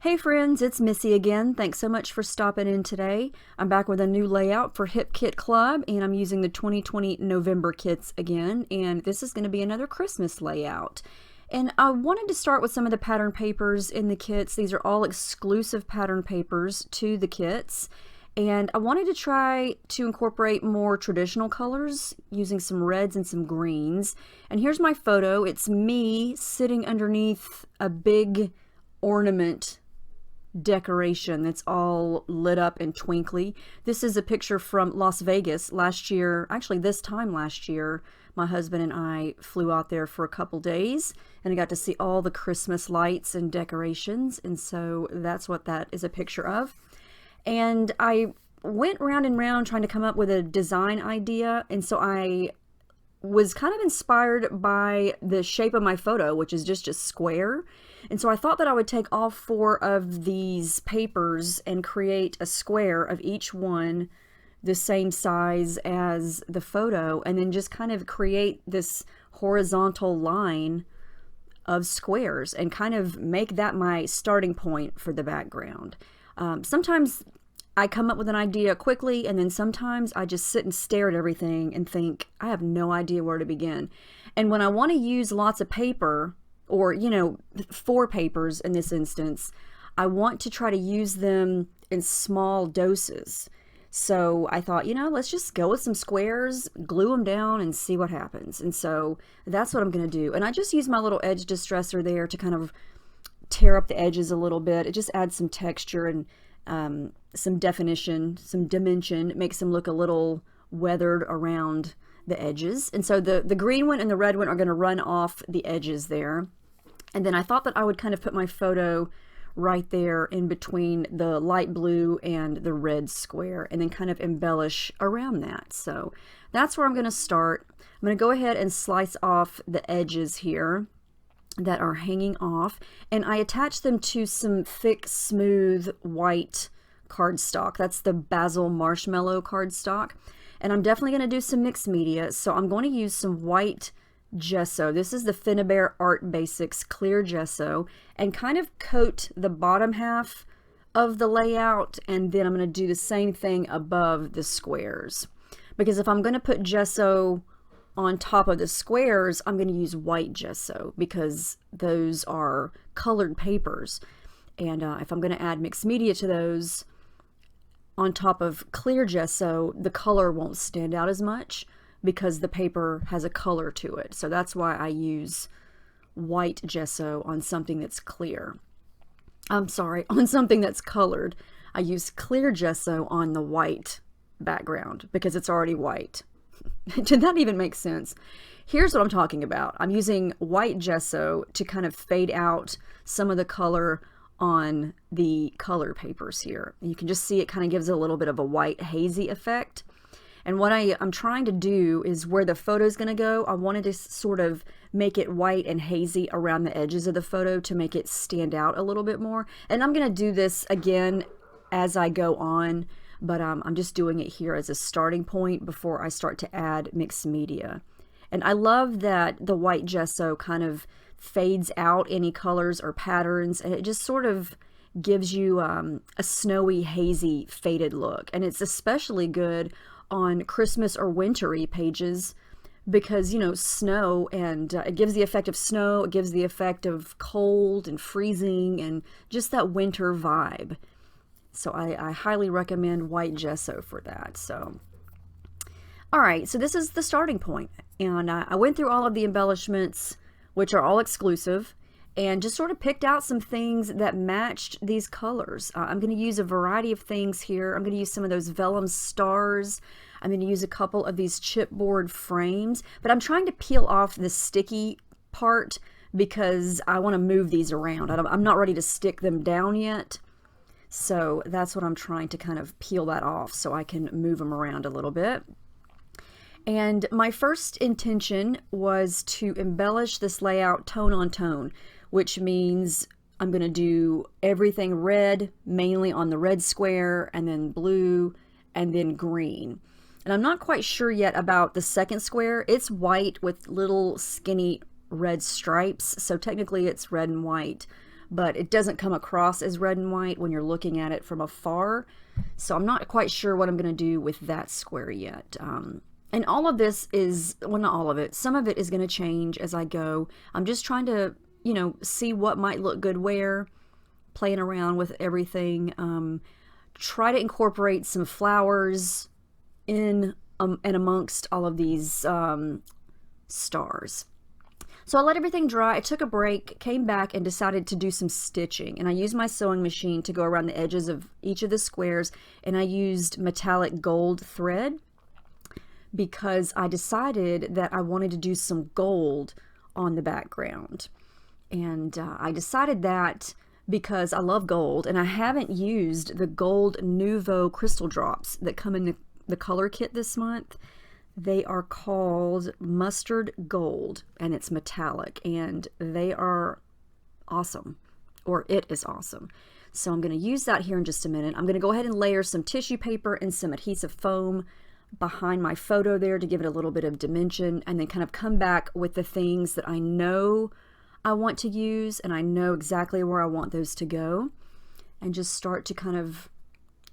Hey friends, it's Missy again. Thanks so much for stopping in today. I'm back with a new layout for Hip Kit Club, and I'm using the 2020 November kits again, and this is going to be another Christmas layout. And I wanted to start with some of the pattern papers in the kits. These are all exclusive pattern papers to the kits. And I wanted to try to incorporate more traditional colors using some reds and some greens. And here's my photo. It's me sitting underneath a big ornament decoration that's all lit up and twinkly. This is a picture from Las Vegas last year. Actually, this time last year, my husband and I flew out there for a couple days and I got to see all the Christmas lights and decorations, and so that's what that is a picture of. And I went round and round trying to come up with a design idea, and so I was kind of inspired by the shape of my photo, which is just a square. And so I thought that I would take all four of these papers and create a square of each one the same size as the photo, and then just kind of create this horizontal line of squares and kind of make that my starting point for the background. Sometimes I come up with an idea quickly, and then sometimes I just sit and stare at everything and think, I have no idea where to begin. And when I want to use lots of paper, or, you know, four papers in this instance, I want to try to use them in small doses. So I thought, you know, let's just go with some squares, glue them down, and see what happens. And so that's what I'm going to do. And I just use my little edge distresser there to kind of tear up the edges a little bit. It just adds some texture and some definition, some dimension. It makes them look a little weathered around the edges. And so the green one and the red one are going to run off the edges there. And then I thought that I would kind of put my photo right there in between the light blue and the red square, and then kind of embellish around that. So that's where I'm going to start. I'm going to go ahead and slice off the edges here that are hanging off, and I attach them to some thick, smooth, white cardstock. That's the Basil Marshmallow cardstock. And I'm definitely going to do some mixed media, so I'm going to use some white gesso. This is the Finnabair Art Basics clear gesso, and kind of coat the bottom half of the layout, and then I'm going to do the same thing above the squares. Because if I'm going to put gesso on top of the squares, I'm going to use white gesso because those are colored papers. And if I'm going to add mixed media to those on top of clear gesso, the color won't stand out as much because the paper has a color to it. So that's why I use white gesso on something that's clear. I'm sorry, on something that's colored. I use clear gesso on the white background because it's already white. Did that even make sense? Here's what I'm talking about. I'm using white gesso to kind of fade out some of the color on the color papers here. You can just see it kind of gives it a little bit of a white hazy effect. And what I'm trying to do is where the photo is going to go, I wanted to sort of make it white and hazy around the edges of the photo to make it stand out a little bit more. And I'm going to do this again as I go on, but I'm just doing it here as a starting point before I start to add mixed media. And I love that the white gesso kind of fades out any colors or patterns, and it just sort of gives you a snowy, hazy, faded look. And it's especially good on Christmas or wintry pages because, you know, snow, and it gives the effect of snow, it gives the effect of cold and freezing and just that winter vibe. So I highly recommend white gesso for that. So all right, so this is the starting point, and I went through all of the embellishments, which are all exclusive, and just sort of picked out some things that matched these colors. I'm going to use a variety of things here. I'm going to use some of those vellum stars. I'm going to use a couple of these chipboard frames, but I'm trying to peel off the sticky part because I want to move these around. I'm not ready to stick them down yet. So that's what I'm trying to kind of peel that off so I can move them around a little bit. And my first intention was to embellish this layout tone on tone, which means I'm going to do everything red, mainly on the red square, and then blue, and then green. And I'm not quite sure yet about the second square. It's white with little skinny red stripes, so technically it's red and white. but it doesn't come across as red and white when you're looking at it from afar. So I'm not quite sure what I'm going to do with that square yet. And all of this is, well, not all of it, some of it is going to change as I go. I'm just trying to, you know, see what might look good where, playing around with everything. Try to incorporate some flowers in and amongst all of these stars. So I let everything dry. I took a break, came back, and decided to do some stitching. And I used my sewing machine to go around the edges of each of the squares, and I used metallic gold thread because I decided that I wanted to do some gold on the background. And I decided that because I love gold, and I haven't used the gold Nuvo Crystal Drops that come in the color kit this month. They are called Mustard Gold, and it's metallic, and they are awesome, or it is awesome. So I'm going to use that here in just a minute. I'm going to go ahead and layer some tissue paper and some adhesive foam behind my photo there to give it a little bit of dimension, and then kind of come back with the things that I know I want to use, and I know exactly where I want those to go, and just start to kind of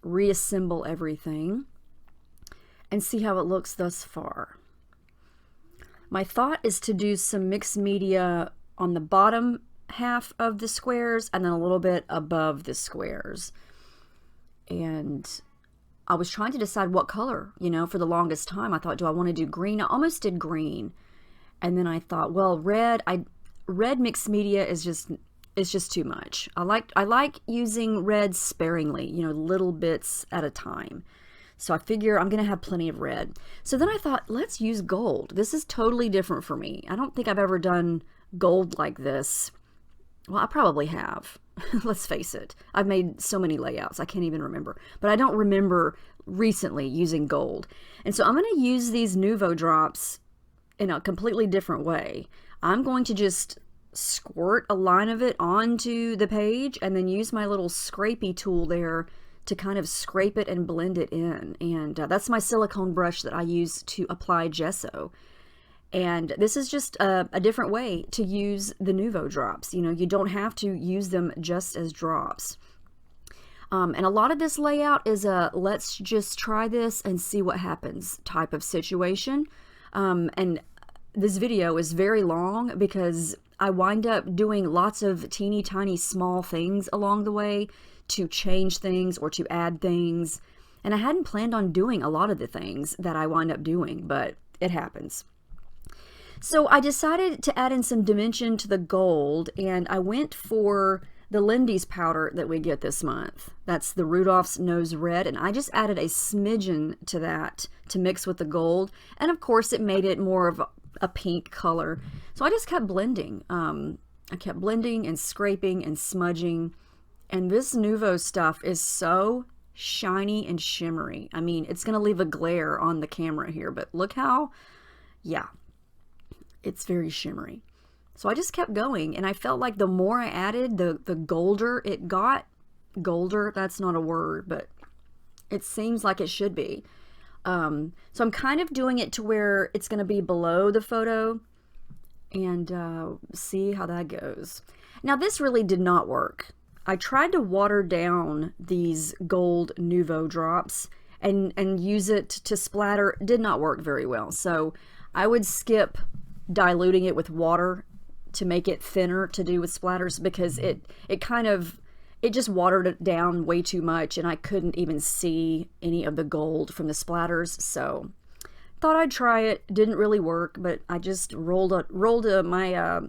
reassemble everything and see how it looks thus far. My thought is to do some mixed media on the bottom half of the squares and then a little bit above the squares. And I was trying to decide what color, you know, for the longest time. I thought, do I want to do green? I almost did green. And then I thought, well, red mixed media is just too much. I like using red sparingly, you know, little bits at a time. So I figure I'm going to have plenty of red. So then I thought, let's use gold. This is totally different for me. I don't think I've ever done gold like this. Well, I probably have. Let's face it. I've made so many layouts, I can't even remember. But I don't remember recently using gold. And so I'm going to use these Nuvo drops in a completely different way. I'm going to just squirt a line of it onto the page and then use my little scrapey tool there to kind of scrape it and blend it in. And that's my silicone brush that I use to apply gesso. And this is just a different way to use the Nuvo drops. You know, you don't have to use them just as drops. And a lot of this layout is a let's just try this and see what happens type of situation. And this video is very long because I wind up doing lots of teeny tiny small things along the way to change things or to add things. And I hadn't planned on doing a lot of the things that I wind up doing, but it happens. So I decided to add in some dimension to the gold, and I went for the Lindy's powder that we get this month. That's the Rudolph's Nose Red, and I just added a smidgen to that to mix with the gold. And of course it made it more of a pink color. So I just kept blending. I kept blending and scraping and smudging. And this Nuvo stuff is so shiny and shimmery. I mean, it's going to leave a glare on the camera here, but look how, yeah, it's very shimmery. So I just kept going, and I felt like the more I added, the golder it got. Golder, that's not a word, but it seems like it should be. So I'm kind of doing it to where it's going to be below the photo, and see how that goes. Now, this really did not work. I tried to water down these gold Nuvo drops and use it to splatter. It did not work very well. So I would skip diluting it with water to make it thinner to do with splatters, because it just watered it down way too much, and I couldn't even see any of the gold from the splatters. So thought I'd try it. Didn't really work, but I just rolled my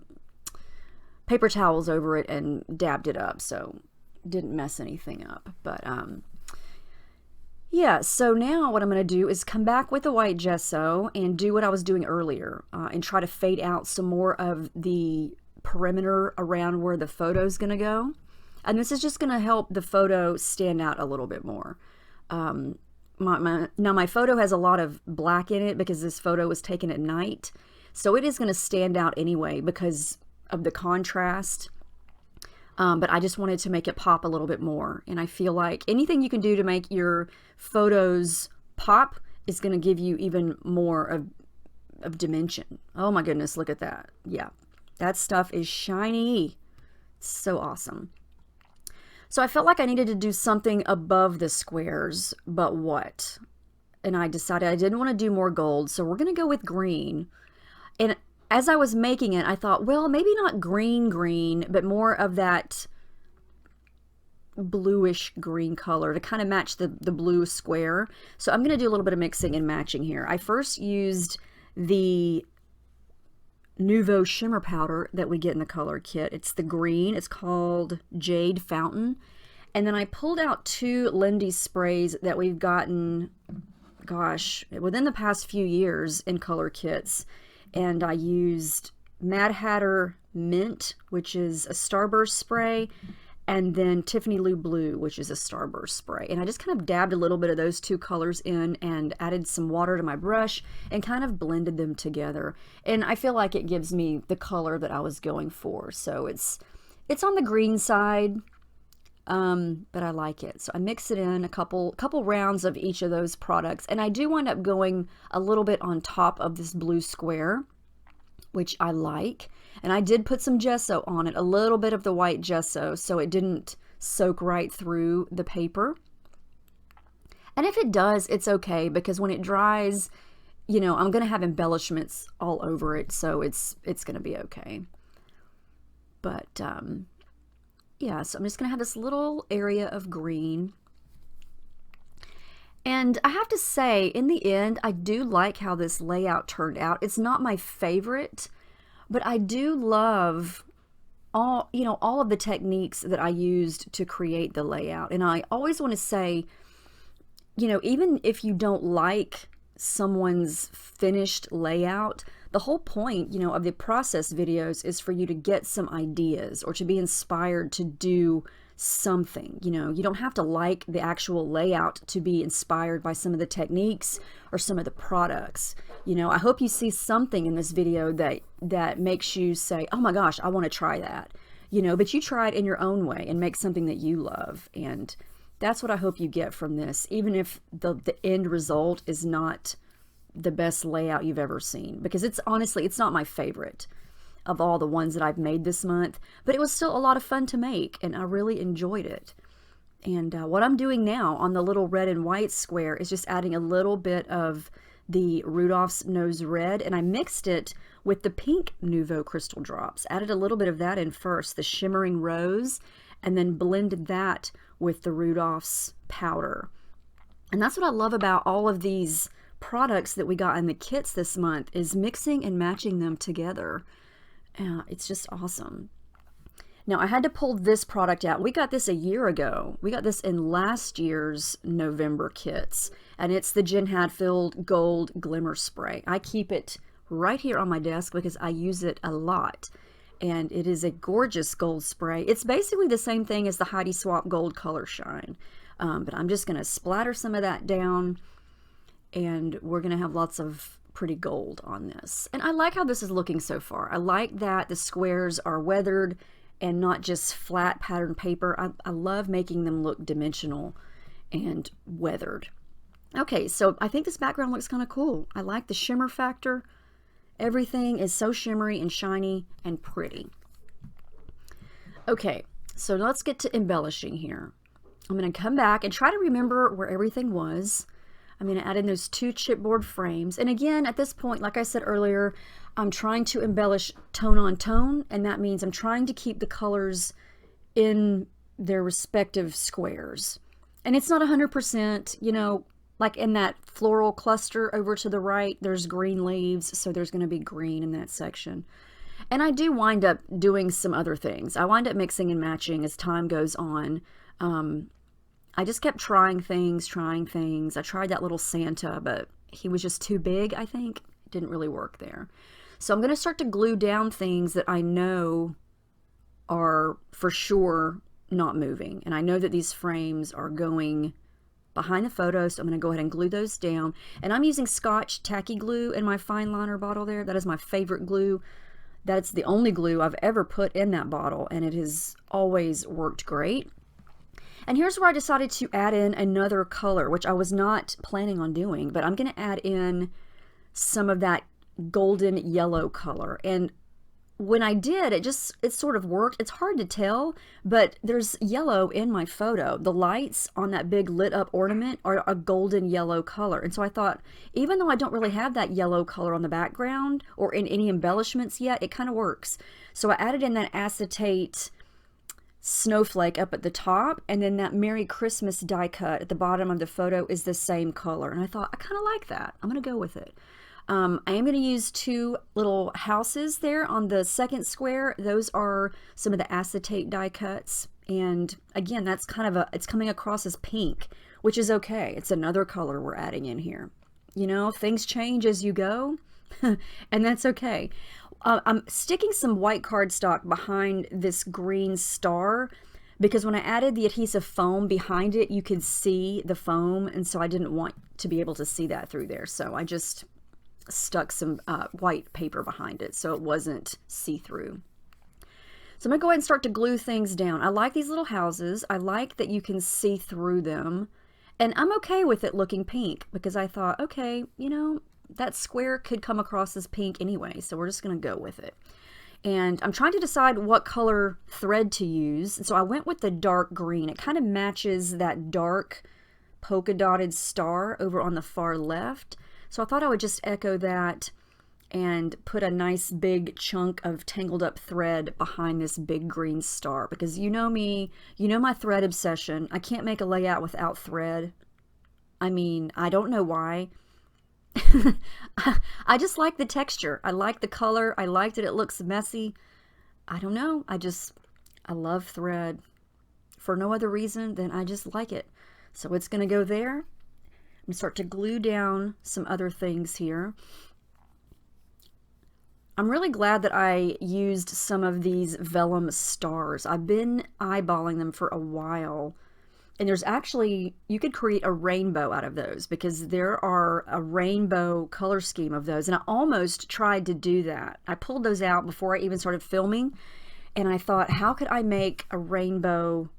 paper towels over it and dabbed it up, so didn't mess anything up. But yeah, so now what I'm going to do is come back with the white gesso and do what I was doing earlier, and try to fade out some more of the perimeter around where the photo's going to go. And this is just going to help the photo stand out a little bit more. Now my photo has a lot of black in it because this photo was taken at night, so it is going to stand out anyway because of the contrast. But I just wanted to make it pop a little bit more, and I feel like anything you can do to make your photos pop is going to give you even more of dimension. Oh my goodness, look at that. Yeah, that stuff is shiny. So awesome. So I felt like I needed to do something above the squares, but what? And I decided I didn't want to do more gold, so we're going to go with green. And as I was making it, I thought, well, maybe not green green, but more of that bluish green color to kind of match the blue square. So I'm going to do a little bit of mixing and matching here. I first used the Nuvo shimmer powder that we get in the color kit. It's the green. It's called Jade Fountain. And then I pulled out two Lindy sprays that we've gotten, gosh, within the past few years in color kits. And I used Mad Hatter Mint, which is a starburst spray, and then Tiffany Lou Blue, which is a starburst spray. And I just kind of dabbed a little bit of those two colors in and added some water to my brush and kind of blended them together. And I feel like it gives me the color that I was going for. So it's on the green side, but I like it. So I mix it in a couple rounds of each of those products. And I do wind up going a little bit on top of this blue square, which I like. And I did put some gesso on it, a little bit of the white gesso, so it didn't soak right through the paper. And if it does, it's okay, because when it dries, you know, I'm going to have embellishments all over it, so it's going to be okay. But yeah, so I'm just going to have this little area of green. And I have to say, in the end, I do like how this layout turned out. It's not my favorite, but I do love all of the techniques that I used to create the layout. And I always want to say, you know, even if you don't like someone's finished layout, the whole point, you know, of the process videos is for you to get some ideas or to be inspired to do something. You know, you don't have to like the actual layout to be inspired by some of the techniques or some of the products. You know, I hope you see something in this video that makes you say, oh my gosh, I want to try that. You know, but you try it in your own way and make something that you love. And that's what I hope you get from this, even if the end result is not the best layout you've ever seen, because it's honestly, it's not my favorite of all the ones that I've made this month, but it was still a lot of fun to make, and I really enjoyed it. And what I'm doing now on the little red and white square is just adding a little bit of the Rudolph's Nose Red, and I mixed it with the pink Nuvo Crystal Drops. Added a little bit of that in first, the Shimmering Rose, and then blended that with the Rudolph's powder. And that's what I love about all of these products that we got in the kits this month, is mixing and matching them together. It's just awesome. Now, I had to pull this product out. We got this a year ago. We got this in last year's November kits, and it's the Jen Hadfield Gold Glimmer Spray. I keep it right here on my desk because I use it a lot, and it is a gorgeous gold spray. It's basically the same thing as the Heidi Swapp Gold Color Shine, but I'm just going to splatter some of that down, and we're going to have lots of pretty gold on this. And I like how this is looking so far. I like that the squares are weathered and not just flat pattern paper. I love making them look dimensional and weathered. Okay, so I think this background looks kind of cool. I like the shimmer factor. Everything is so shimmery and shiny and pretty. Okay, so let's get to embellishing here. I'm going to come back and try to remember where everything was. I'm going to add in those two chipboard frames. And again, at this point, like I said earlier, I'm trying to embellish tone on tone, and that means I'm trying to keep the colors in their respective squares. And it's not 100%, you know, like in that floral cluster over to the right, there's green leaves, so there's going to be green in that section. And I do wind up doing some other things. I wind up mixing and matching as time goes on. I just kept trying things. I tried that little Santa, but he was just too big, I think. It didn't really work there. So I'm going to start to glue down things that I know are for sure not moving. And I know that these frames are going behind the photo, so I'm going to go ahead and glue those down. And I'm using Scotch Tacky Glue in my fine liner bottle there. That is my favorite glue. That's the only glue I've ever put in that bottle, and it has always worked great. And here's where I decided to add in another color, which I was not planning on doing, but I'm going to add in some of that golden yellow color. And when I did, it sort of worked. It's hard to tell, but there's yellow in my photo. The lights on that big lit up ornament are a golden yellow color. And so I thought, even though I don't really have that yellow color on the background or in any embellishments yet, it kind of works. So I added in that acetate snowflake up at the top, and then that Merry Christmas die cut at the bottom of the photo is the same color. And I thought, I kind of like that. I'm going to go with it. I am going to use two little houses there on the second square. Those are some of the acetate die cuts. And again, that's kind of it's coming across as pink, which is okay. It's another color we're adding in here. You know, things change as you go, and that's okay. I'm sticking some white cardstock behind this green star because when I added the adhesive foam behind it, you could see the foam, and so I didn't want to be able to see that through there. So I just stuck some white paper behind it so it wasn't see-through. So I'm going to go ahead and start to glue things down. I like these little houses. I like that you can see through them. And I'm okay with it looking pink because I thought, okay, you know, that square could come across as pink anyway, so we're just going to go with it. And I'm trying to decide what color thread to use. And so I went with the dark green. It kind of matches that dark polka dotted star over on the far left. So I thought I would just echo that and put a nice big chunk of tangled up thread behind this big green star, because you know me, you know my thread obsession. I can't make a layout without thread. I mean, I don't know why. I just like the texture. I like the color. I like that it looks messy. I don't know. I love thread for no other reason than I just like it. So it's going to go there. I'm going to start to glue down some other things here. I'm really glad that I used some of these vellum stars. I've been eyeballing them for a while. And there's actually, you could create a rainbow out of those because there are a rainbow color scheme of those. And I almost tried to do that. I pulled those out before I even started filming. And I thought, how could I make a rainbow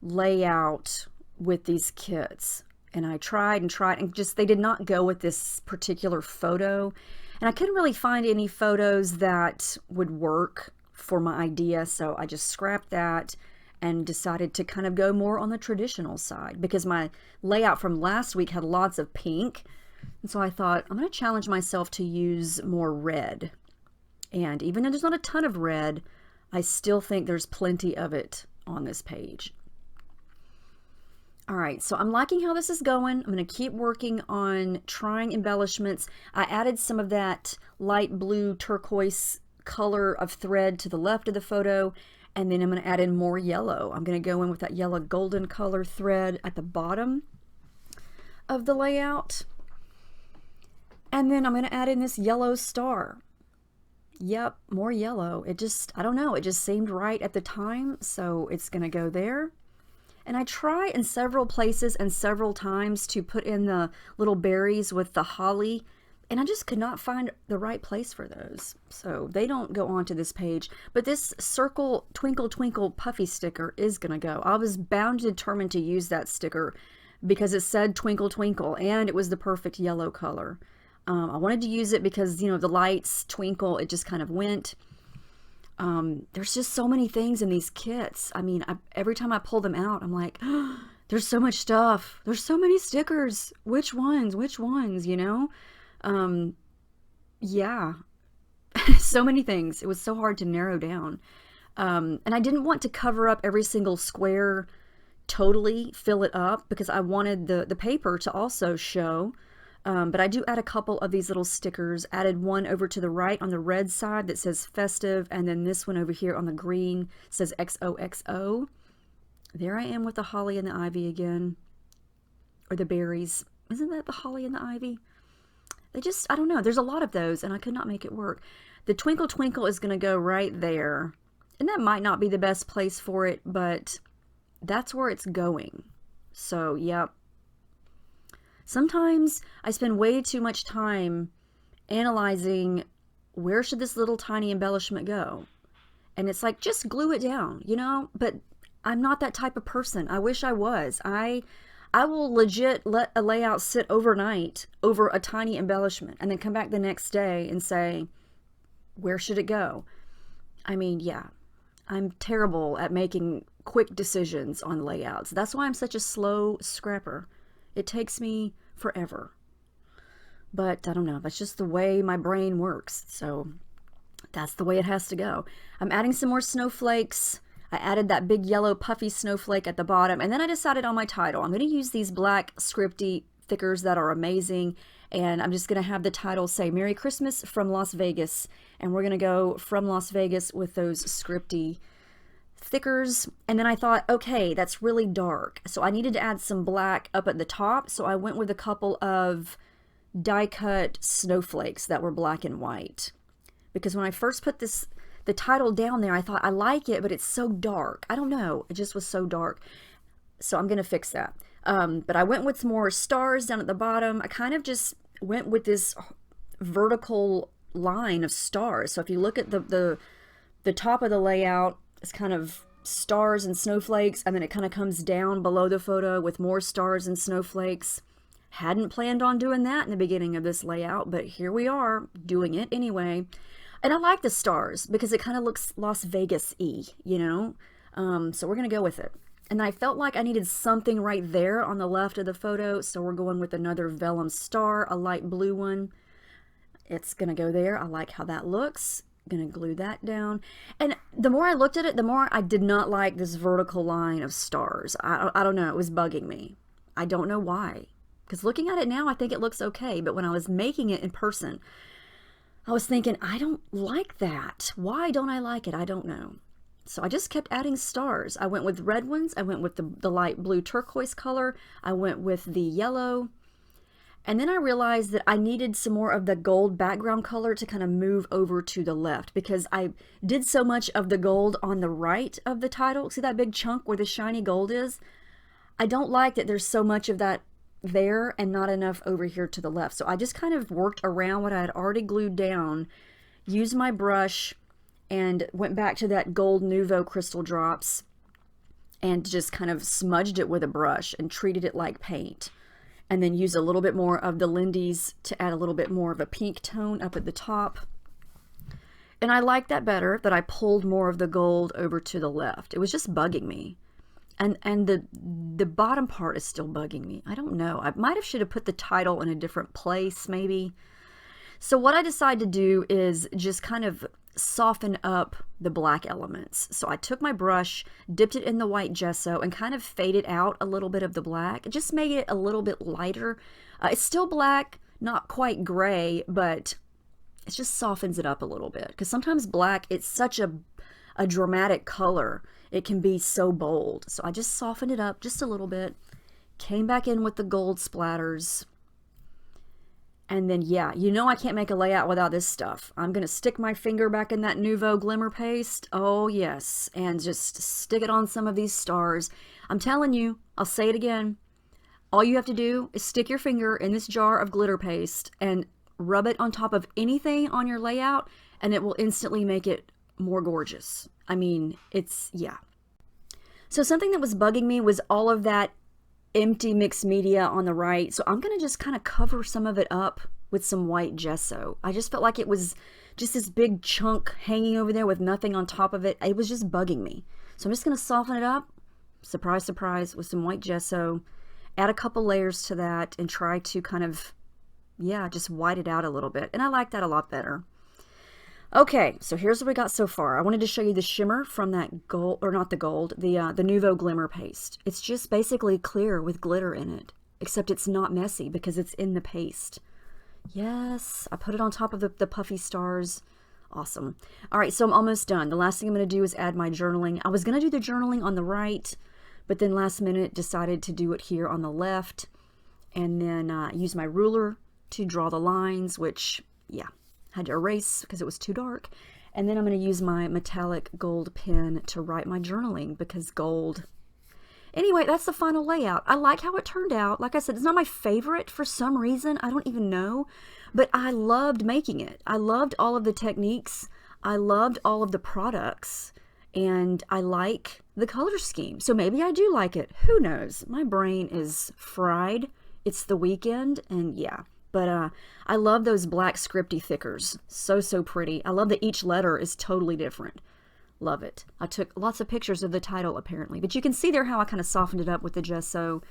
layout with these kits? And I tried and tried, and just, they did not go with this particular photo. And I couldn't really find any photos that would work for my idea. So I just scrapped that and decided to kind of go more on the traditional side because my layout from last week had lots of pink. And so I thought, I'm going to challenge myself to use more red. And even though there's not a ton of red, I still think there's plenty of it on this page. All right, so I'm liking how this is going. I'm going to keep working on trying embellishments. I added some of that light blue turquoise color of thread to the left of the photo. And then I'm going to add in more yellow. I'm going to go in with that yellow golden color thread at the bottom of the layout. And then I'm going to add in this yellow star. Yep, more yellow. It just, I don't know, it just seemed right at the time. So it's going to go there. And I try in several places and several times to put in the little berries with the holly. And I just could not find the right place for those. So they don't go onto this page. But this circle twinkle twinkle puffy sticker is going to go. I was bound and determined to use that sticker because it said twinkle twinkle and it was the perfect yellow color. I wanted to use it because, you know, the lights twinkle, it just kind of went. There's just so many things in these kits. I mean, every time I pull them out, I'm like, oh, there's so much stuff. There's so many stickers. Which ones, you know? Yeah, so many things. It was so hard to narrow down. And I didn't want to cover up every single square, totally fill it up because I wanted the paper to also show. But I do add a couple of these little stickers. Added one over to the right on the red side that says festive. And then this one over here on the green says XOXO. There I am with the holly and the ivy again. Or the berries. Isn't that the holly and the ivy? They just, I don't know. There's a lot of those and I could not make it work. The twinkle twinkle is going to go right there. And that might not be the best place for it, but that's where it's going. So, yep. Sometimes I spend way too much time analyzing where should this little tiny embellishment go. And it's like, just glue it down, you know? But I'm not that type of person. I wish I was. I will legit let a layout sit overnight over a tiny embellishment and then come back the next day and say, where should it go? I mean, yeah, I'm terrible at making quick decisions on layouts. That's why I'm such a slow scrapper. It takes me forever. But I don't know, that's just the way my brain works. So that's the way it has to go. I'm adding some more snowflakes. I added that big yellow puffy snowflake at the bottom, and then I decided on my title. I'm going to use these black scripty thickers that are amazing, and I'm just going to have the title say Merry Christmas from Las Vegas, and we're going to go from Las Vegas with those scripty thickers. And then I thought, okay, that's really dark, so I needed to add some black up at the top, so I went with a couple of die cut snowflakes that were black and white, because when I first put the title down there, I thought, I like it, but it's so dark. I don't know, it just was so dark. So I'm gonna fix that. But I went with more stars down at the bottom. I kind of just went with this vertical line of stars. So if you look at the top of the layout, it's kind of stars and snowflakes, and then it kind of comes down below the photo with more stars and snowflakes. Hadn't planned on doing that in the beginning of this layout, but here we are doing it anyway. And I like the stars because it kind of looks Las Vegas-y, you know? So we're going to go with it. And I felt like I needed something right there on the left of the photo, so we're going with another vellum star, a light blue one. It's going to go there. I like how that looks. Going to glue that down. And the more I looked at it, the more I did not like this vertical line of stars. I don't know. It was bugging me. I don't know why. Because looking at it now, I think it looks okay. But when I was making it in person, I was thinking, I don't like that. Why don't I like it? I don't know. So I just kept adding stars. I went with red ones. I went with the light blue turquoise color. I went with the yellow. And then I realized that I needed some more of the gold background color to kind of move over to the left, because I did so much of the gold on the right of the title. See that big chunk where the shiny gold is? I don't like that there's so much of that there and not enough over here to the left. So I just kind of worked around what I had already glued down, used my brush, and went back to that gold Nuvo Crystal Drops and just kind of smudged it with a brush and treated it like paint. And then used a little bit more of the Lindy's to add a little bit more of a pink tone up at the top. And I like that better, that I pulled more of the gold over to the left. It was just bugging me. And the bottom part is still bugging me. I don't know. I might have should have put the title in a different place, maybe. So what I decided to do is just kind of soften up the black elements. So I took my brush, dipped it in the white gesso, and kind of faded out a little bit of the black. It just made it a little bit lighter. It's still black, not quite gray, but it just softens it up a little bit. Because sometimes black, it's such a dramatic color. It can be so bold. So I just softened it up just a little bit, came back in with the gold splatters, and then, yeah, you know I can't make a layout without this stuff. I'm going to stick my finger back in that Nuvo Glimmer Paste. Oh, yes. And just stick it on some of these stars. I'm telling you, I'll say it again. All you have to do is stick your finger in this jar of glitter paste and rub it on top of anything on your layout, and it will instantly make it more gorgeous. I mean, it's, yeah. So something that was bugging me was all of that empty mixed media on the right. So I'm going to just kind of cover some of it up with some white gesso. I just felt like it was just this big chunk hanging over there with nothing on top of it. It was just bugging me. So I'm just going to soften it up, surprise, surprise, with some white gesso, add a couple layers to that, and try to kind of, yeah, just white it out a little bit. And I like that a lot better. Okay, so here's what we got so far. I wanted to show you the shimmer from that gold, or not the gold, the Nuvo Glimmer Paste. It's just basically clear with glitter in it, except it's not messy because it's in the paste. Yes, I put it on top of the puffy stars. Awesome. All right, so I'm almost done. The last thing I'm going to do is add my journaling. I was going to do the journaling on the right, but then last minute decided to do it here on the left, and then use my ruler to draw the lines, which, yeah, had to erase because it was too dark. And then I'm going to use my metallic gold pen to write my journaling because gold. Anyway, that's the final layout. I like how it turned out. Like I said, it's not my favorite for some reason. I don't even know, but I loved making it. I loved all of the techniques. I loved all of the products, and I like the color scheme. So maybe I do like it. Who knows? My brain is fried. It's the weekend, and yeah. But I love those black scripty thickers. So, so pretty. I love that each letter is totally different. Love it. I took lots of pictures of the title apparently, but you can see there how I kind of softened it up with the gesso.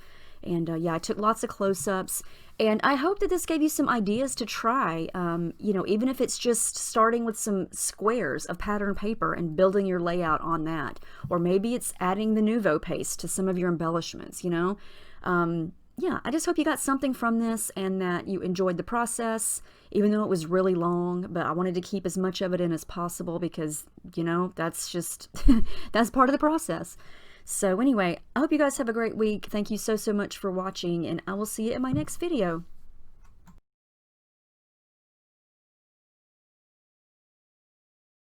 And yeah, I took lots of close-ups, and I hope that this gave you some ideas to try, you know, even if it's just starting with some squares of pattern paper and building your layout on that. Or maybe it's adding the Nuvo paste to some of your embellishments, you know. Yeah, I just hope you got something from this and that you enjoyed the process, even though it was really long, but I wanted to keep as much of it in as possible because, you know, that's just, that's part of the process. So anyway, I hope you guys have a great week. Thank you so much for watching, and I will see you in my next video.